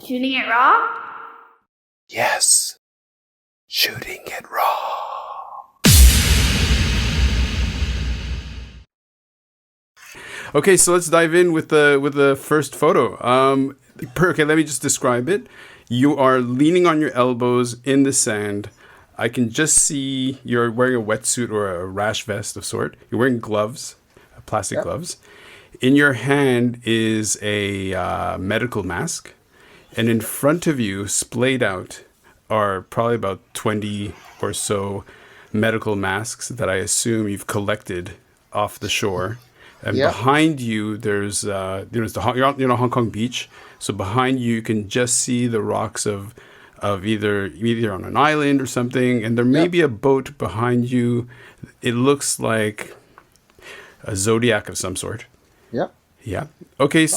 Shooting it raw? Yes. Shooting it raw. Okay, so let's dive in with the first photo. Okay, let me just describe it. You are leaning on your elbows in the sand. I can just see you're wearing a wetsuit or a rash vest of sort. You're wearing gloves, plastic gloves. In your hand is a medical mask. And in front of you, splayed out, are probably about 20 or so medical masks that I assume you've collected off the shore. And behind you, there's you're on Hong Kong beach. So behind you, you can just see the rocks of either on an island or something. And there may be a boat behind you. It looks like a zodiac of some sort. Yeah. Yeah. Okay.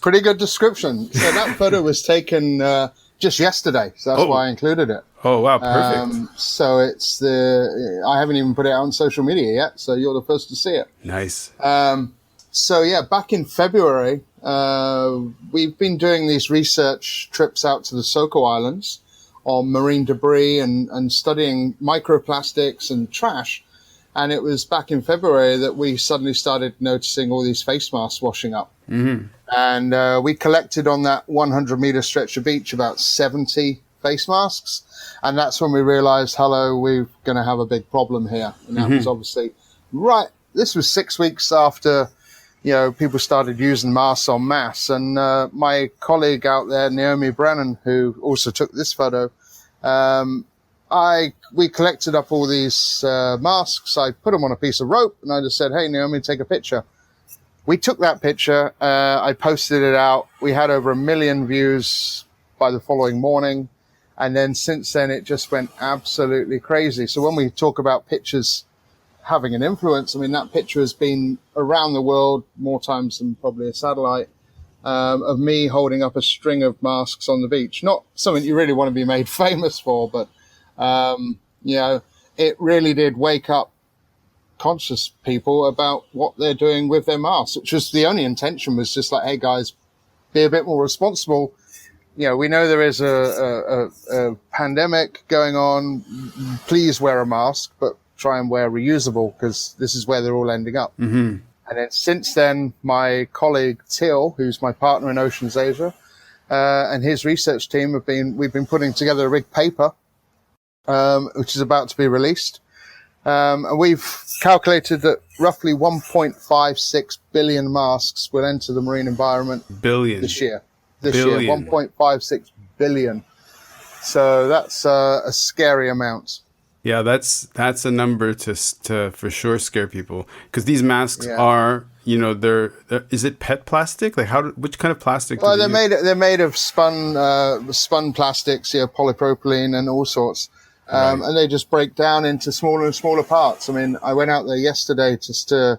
Pretty good description. So that photo was taken just yesterday. So that's why I included it. Oh, wow. Perfect. So I haven't even put it out on social media yet. So you're the first to see it. Nice. Back in February, we've been doing these research trips out to the Soko Islands on marine debris and studying microplastics and trash. And it was back in February that we suddenly started noticing all these face masks washing up. Mm-hmm. And we collected on that 100-meter stretch of beach about 70 face masks. And that's when we realized, we're going to have a big problem here. And that was obviously this was 6 weeks after, people started using masks en masse. And my colleague out there, Naomi Brennan, who also took this photo, we collected up all these masks. I put them on a piece of rope and I just said, hey, Naomi, take a picture. We took that picture. I posted it out. We had over 1 million views by the following morning. And then since then, it just went absolutely crazy. So when we talk about pictures having an influence, that picture has been around the world more times than probably a satellite, of me holding up a string of masks on the beach. Not something you really want to be made famous for, but it really did wake up conscious people about what they're doing with their masks, which was the only intention, was just like, hey guys, be a bit more responsible. We know there is a pandemic going on. Please wear a mask, but try and wear reusable, because this is where they're all ending up. Mm-hmm. And then since then, my colleague Till, who's my partner in Oceans Asia, and his research team we've been putting together a big paper, which is about to be released. And we've calculated that roughly 1.56 billion masks will enter the marine environment this year. This year, 1.56 billion. So that's a scary amount. Yeah, that's a number to for sure scare people, because these masks are, they're is it PET plastic? Like which kind of plastic? Well, they're made of spun plastics, polypropylene and all sorts. And they just break down into smaller and smaller parts. I went out there yesterday just to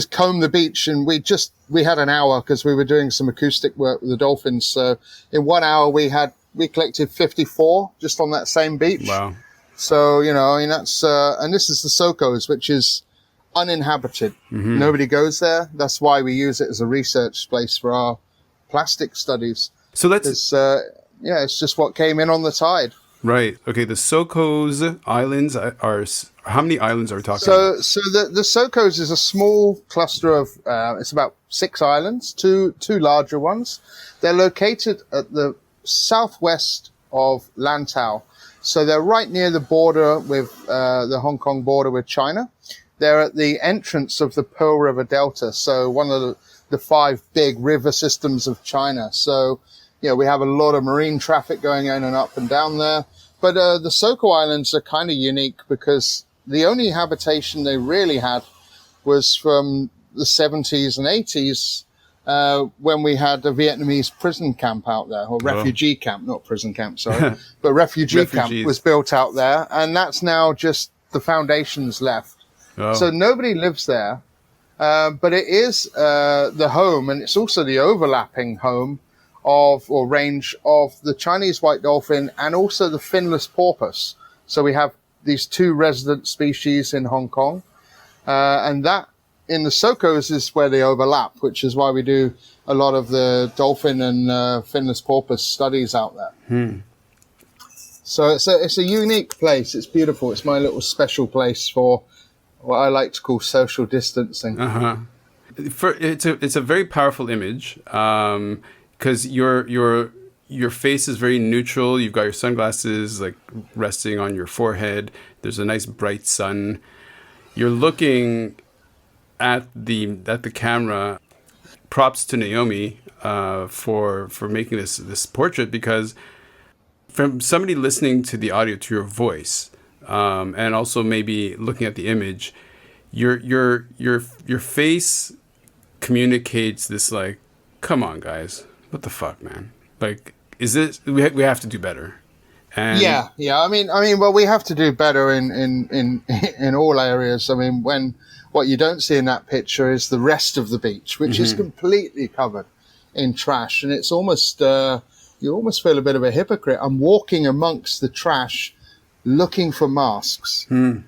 comb the beach, and we had an hour because we were doing some acoustic work with the dolphins. So in 1 hour we collected 54 just on that same beach. Wow. So, that's, and this is the Sokos, which is uninhabited. Mm-hmm. Nobody goes there. That's why we use it as a research place for our plastic studies. So it's just what came in on the tide. Right. Okay. The Sokos Islands are how many islands are we talking about? So the Sokos is a small cluster of, it's about 6 islands, two larger ones. They're located at the southwest of Lantau. So they're right near the border with, the Hong Kong border with China. They're at the entrance of the Pearl River Delta. So one of the 5 big river systems of China. So, we have a lot of marine traffic going in and up and down there. But the Soko Islands are kind of unique because the only habitation they really had was from the 70s and 80s, when we had a Vietnamese prison camp out there, or refugee camp, not prison camp, sorry, but refugee camp was built out there. And that's now just the foundations left. Oh. So nobody lives there. But it is the home, and it's also the overlapping home range of the Chinese white dolphin and also the finless porpoise. So we have these 2 resident species in Hong Kong. And that in the Stokes is where they overlap, which is why we do a lot of the dolphin and finless porpoise studies out there. So it's a unique place. It's beautiful. It's my little special place for what I like to call social distancing. It's a very powerful image because your face is very neutral. You've got your sunglasses like resting on your forehead. There's a nice bright sun. You're looking at the camera. Props to Naomi for making this portrait, because from somebody listening to the audio, to your voice, and also maybe looking at the image, your face communicates this like, come on guys, what the fuck, man? Like, is this, we have to do better. And yeah. I mean, well, we have to do better in all areas. I mean, what you don't see in that picture is the rest of the beach, which is completely covered in trash, and it's almost you almost feel a bit of a hypocrite. I'm walking amongst the trash, looking for masks, you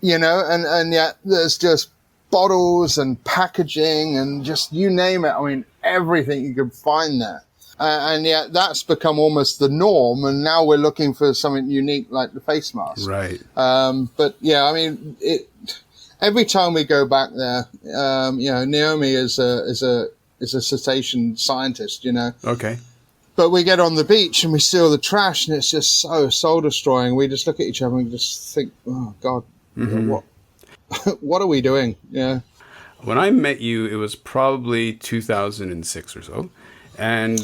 know, and yet there's just bottles and packaging and just you name it. I mean, everything you can find there. And yet that's become almost the norm, and now we're looking for something unique like the face mask. Right. But yeah, I mean, every time we go back there, you know, Naomi is a cetacean scientist, you know. Okay. But we get on the beach and we see all the trash, and it's just so soul destroying. We just look at each other and just think, oh God, what are we doing? Yeah. When I met you, it was probably 2006 or so. And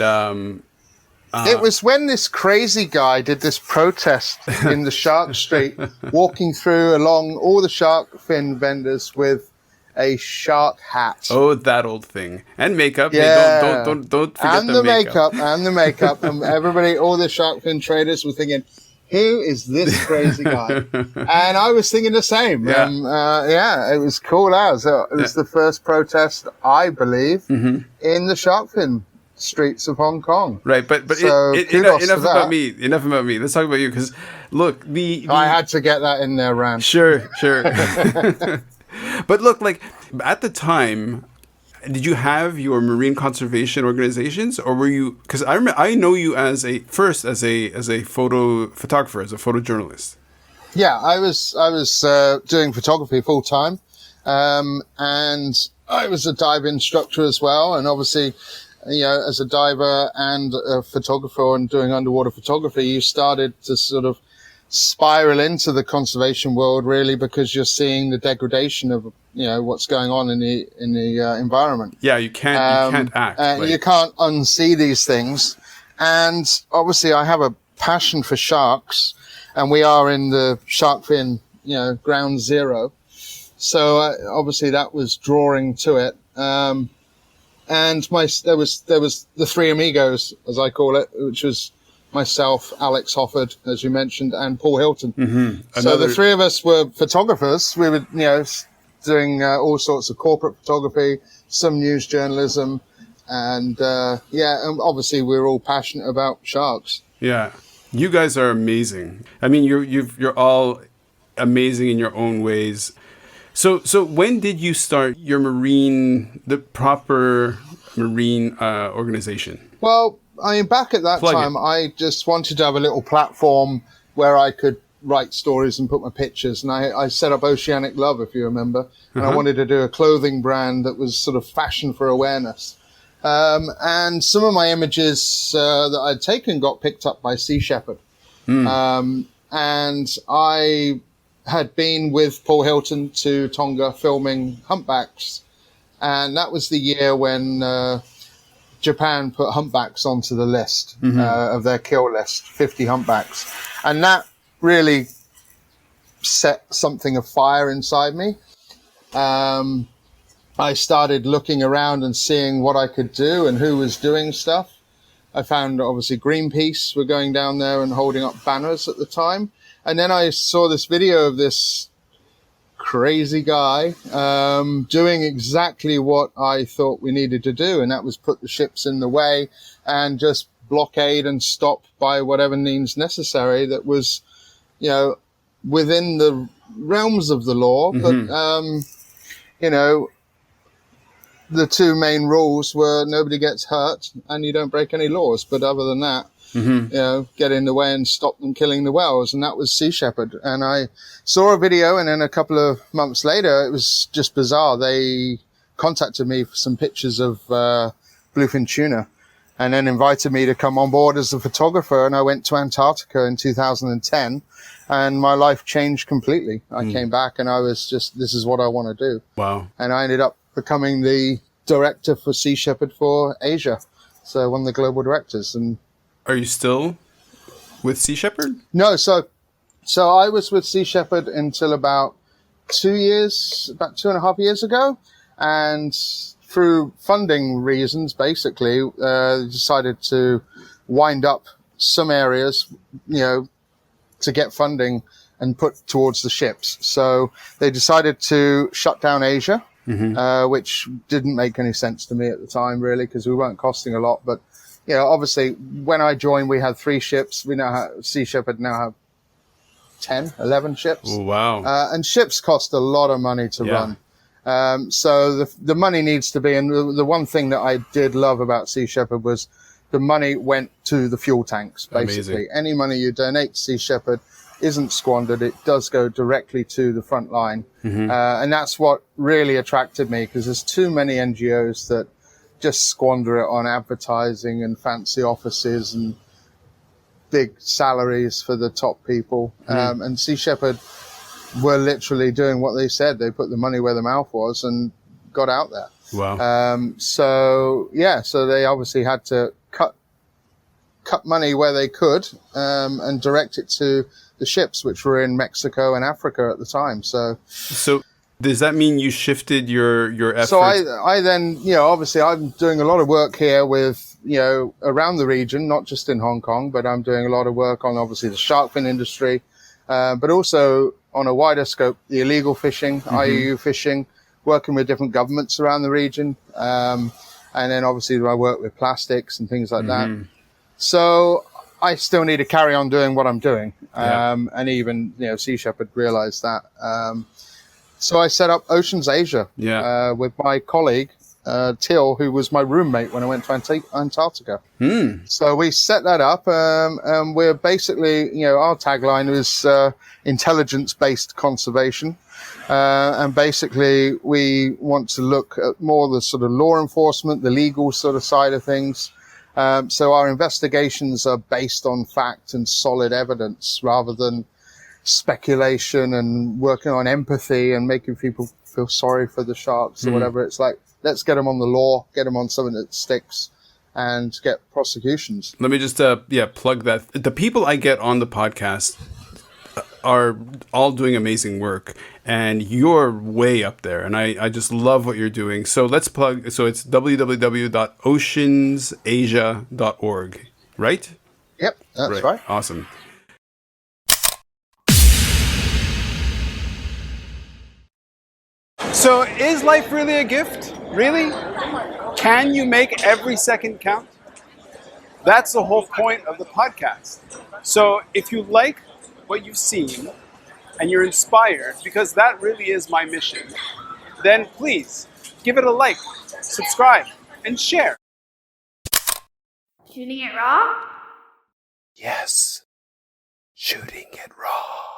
it was when this crazy guy did this protest in the Shark Street, walking through along all the shark fin vendors with a shark hat. Oh, that old thing. And makeup. Yeah. Hey, don't forget and the makeup. And the makeup. And everybody, all the shark fin traders were thinking, who is this crazy guy? And I was thinking the same. Yeah. It was cool as. It was the first protest, I believe, in the shark fin streets of Hong Kong. Right, but so enough about me. Enough about me. Let's talk about you, because look, I had to get that in there, Ran. Sure. But look, like at the time, did you have your marine conservation organizations, or were you? Because I know you as a photographer, as a photojournalist. Yeah, I was doing photography full time, and I was a dive instructor as well, and obviously, you know, as a diver and a photographer and doing underwater photography, you started to sort of spiral into the conservation world, really, because you're seeing the degradation of, you know, what's going on in the environment. Yeah, you can't act. You can't unsee these things. And obviously I have a passion for sharks, and we are in the shark fin, you know, ground zero. So obviously that was drawing to it. And there was the three amigos, as I call it, which was myself, Alex Hofford, as you mentioned, and Paul Hilton. So the three of us were photographers. We were, you know, doing all sorts of corporate photography, some news journalism, and and obviously we're all passionate about sharks. Yeah, you guys are amazing. I mean, you're all amazing in your own ways. So when did you start your the proper marine organization? Well, I mean, back at that time, I just wanted to have a little platform where I could write stories and put my pictures. And I set up Oceanic Love, if you remember. And I wanted to do a clothing brand that was sort of fashion for awareness. And some of my images that I'd taken got picked up by Sea Shepherd. And I had been with Paul Hilton to Tonga filming humpbacks. And that was the year when Japan put humpbacks onto the list of their kill list, 50 humpbacks. And that really set something afire inside me. I started looking around and seeing what I could do and who was doing stuff. I found, obviously, Greenpeace were going down there and holding up banners at the time. And then I saw this video of this crazy guy doing exactly what I thought we needed to do, and that was put the ships in the way and just blockade and stop by whatever means necessary that was, you know, within the realms of the law. But you know, the two main rules were nobody gets hurt and you don't break any laws. But other than that, get in the way and stop them killing the whales. And that was Sea Shepherd. And I saw a video, and then a couple of months later, it was just bizarre. They contacted me for some pictures of bluefin tuna, and then invited me to come on board as a photographer. And I went to Antarctica in 2010, and my life changed completely. I came back and I was just, this is what I want to do. Wow. And I ended up becoming the director for Sea Shepherd for Asia. So one of the global directors. And are you still with Sea Shepherd? no, so I was with Sea Shepherd until about 2.5 years ago. And through funding reasons, basically, decided to wind up some areas, to get funding and put towards the ships. So they decided to shut down Asia, which didn't make any sense to me at the time, really, because we weren't costing a lot. But, obviously, when I joined, we had 3 ships. We now have, Sea Shepherd now have 10, 11 ships. Oh, wow. And ships cost a lot of money to run. So the money needs to be, and the one thing that I did love about Sea Shepherd was the money went to the fuel tanks, basically. Amazing. Any money you donate to Sea Shepherd isn't squandered. It does go directly to the front line. And that's what really attracted me, because there's too many NGOs that just squander it on advertising and fancy offices and big salaries for the top people. And Sea Shepherd were literally doing what they said. They put the money where the mouth was and got out there. Wow. So they obviously had to cut money where they could, and direct it to the ships, which were in Mexico and Africa at the time. So does that mean you shifted your efforts? So I then, obviously I'm doing a lot of work here with, around the region, not just in Hong Kong, but I'm doing a lot of work on obviously the shark fin industry, but also on a wider scope, the illegal fishing, IUU fishing, working with different governments around the region. And then obviously I work with plastics and things like that. So I still need to carry on doing what I'm doing. And even, Sea Shepherd realized that. So I set up Oceans Asia with my colleague, Till, who was my roommate when I went to Antarctica. So we set that up, and we're basically, our tagline is intelligence-based conservation. And basically we want to look at more the sort of law enforcement, the legal sort of side of things. So our investigations are based on fact and solid evidence rather than speculation and working on empathy and making people feel sorry for the sharks or whatever. It's like, let's get them on the law, get them on something that sticks, and get prosecutions. Let me just plug that. The people I get on the podcast are all doing amazing work, and you're way up there, and I just love what you're doing. So let's plug. So it's www.oceansasia.org, right? Yep, that's right. Awesome. So is life really a gift? Really? Can you make every second count? That's the whole point of the podcast. So if you like what you've seen and you're inspired, because that really is my mission, then please give it a like, subscribe, and share. Shooting it raw? Yes. Shooting it raw.